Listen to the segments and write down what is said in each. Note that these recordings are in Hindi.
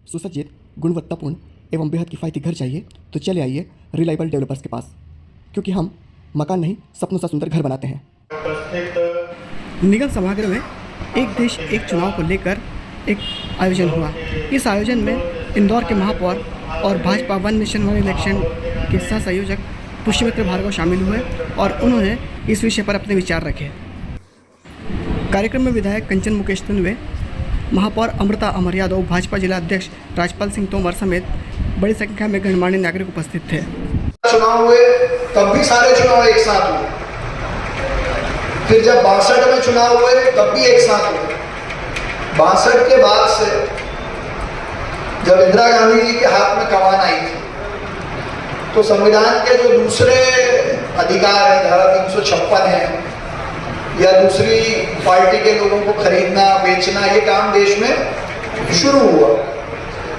सुसज्जित, गुणवत्तापूर्ण एवं बेहद किफ़ायती घर चाहिए तो चले आइए रिलायबल डेवलपर्स के पास, क्योंकि हम मकान नहीं सपनों सा सुंदर घर बनाते हैं। निगम सभागृह में एक देश एक चुनाव को लेकर एक आयोजन हुआ। इस आयोजन में इंदौर के महापौर और Bhajpa one nation one election के सह संयोजक पुष्यमित्र भार्गव शामिल हुए और उन्होंने इस विषय पर अपने विचार रखे। कार्यक्रम में विधायक कंचन मुकेश तुनवे, महापौर अमृता अमर यादव, भाजपा जिला अध्यक्ष राजपाल सिंह तोमर समेत बड़ी संख्या में गणमान्य नागरिक उपस्थित थे। चुनाव हुए तब भी सारे चुनाव एक साथ हुए, फिर जब 62 में चुनाव हुए तब भी एक साथ हुए। 62 के बाद से जब इंदिरा गांधी जी के हाथ में कमान आई थी तो संविधान के जो दूसरे अधिकार है, धारा 356 है, या दूसरी पार्टी के लोगों को खरीदना बेचना, ये काम देश में शुरू हुआ।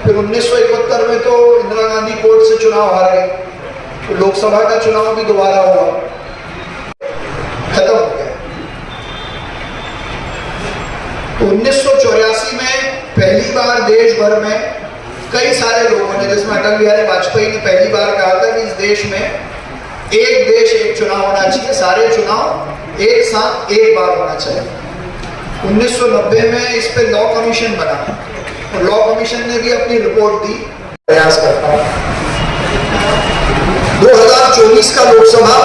फिर 1971 में तो इंदिरा गांधी कोर्ट से चुनाव हार गई, तो लोकसभा का चुनाव भी दोबारा हुआ, खत्म हो गया। तो 1984 में पहली बार देश भर में कई सारे लोगों ने, जिसमें अटल बिहारी वाजपेयी ने पहली बार कहा था कि इस देश में एक देश एक चुनाव होना चाहिए, सारे चुनाव एक साथ एक बार होना चाहिए। 1990 में इस पे लॉ कमीशन बना और लॉ कमीशन ने भी अपनी रिपोर्ट दी। प्रयास करता हूं 2024 का लोकसभा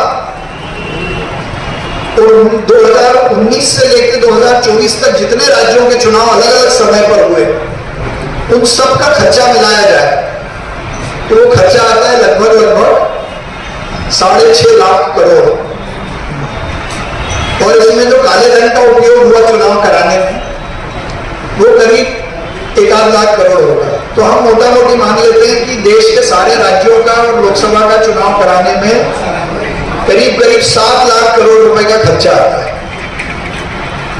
और 2019 से लेकर 2024 तक जितने राज्यों के चुनाव अलग अलग समय पर हुए, उन सब का खर्चा मिलाया जाए तो वो खर्चा आता है लगभग 6.5 लाख करोड़। और इसमें जो काले धन का उपयोग हुआ चुनाव कराने में वो करीब 1 लाख करोड़ होगा। तो हम मोटा मोटी मान लेते हैं कि देश के सारे राज्यों का और लोकसभा का चुनाव कराने में करीब 7 लाख करोड़ रुपए का खर्चा आता है।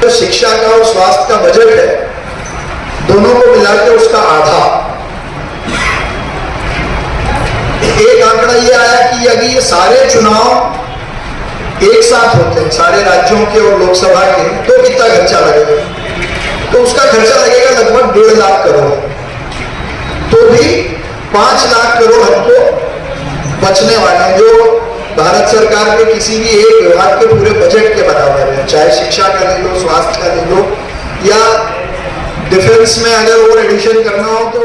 तो शिक्षा का और स्वास्थ्य का बजट है, दोनों को मिलाकर उसका आधा। एक आंकड़ा यह आया कि यदि ये सारे चुनाव एक साथ होते हैं, सारे राज्यों के और लोकसभा के, तो कितना खर्चा लगेगा? तो उसका खर्चा लगेगा लगभग 1.5 लाख करोड़। तो भी 5 लाख करोड़ हमको बचने वाले हैं, जो भारत सरकार के किसी भी एक विभाग के पूरे बजट के बराबर है, चाहे शिक्षा का ले लो, स्वास्थ्य का ले लो, या डिफेंस में अगर और एडिशन करना हो तो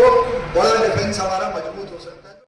बड़ा डिफेंस